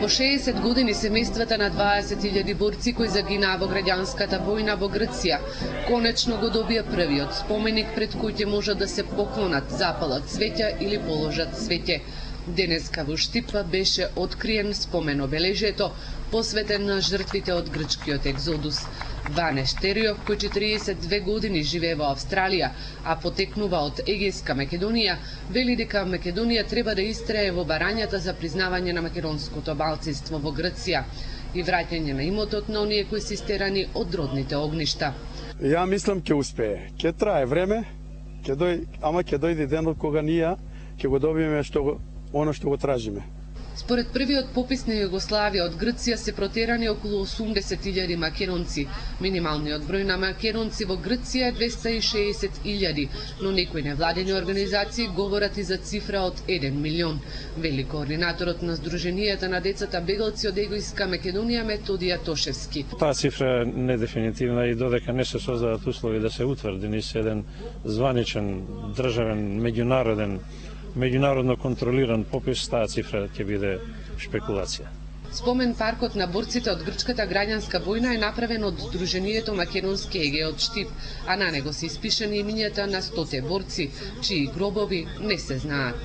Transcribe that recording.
По 60 години семејствата на 20.000 борци кои загинаа во граѓанската војна во Грција конечно го добија првиот споменик пред кој ќе можат да се поклонат, запалат цвеќа или положат цвеќе. Денеска во Штипа беше откриен спомен обележието посветен на жртвите од грчкиот екзодус. Ване Штериов, кој 42 години живее во Австралија, а потекнува од Егејска Македонија, вели дека Македонија треба да истрае во барањата за признавање на македонското малцинство во Грција и враќање на имотот на оние кои се истерани од родните огништа. Ја мислам ќе успее. Ќе трае време, ама ќе дојде денот кога ние ќе го добиеме оно што го тражиме. Според првиот попис на Југославија од Грција се протерани околу 80.000 македонци. Минималниот број на македонци во Грција е 260.000, но некои невладени организации говорат и за цифра од 1 милион, вели координаторот на Сдруженијата на децата бегалци од Егојска Македонија Методија Тошевски. Таа цифра е недефинитивна и додека не се создадат услови да се утврди низ еден званичен државен меѓународно контролиран попис, таа цифра ќе биде шпекулација. Спомен паркот на борците од грчката граѓанска војна е направен од Сдруженијето Македонски Егеј од Штип, а на него се испишани имињата на 100 борци, чии гробови не се знаат.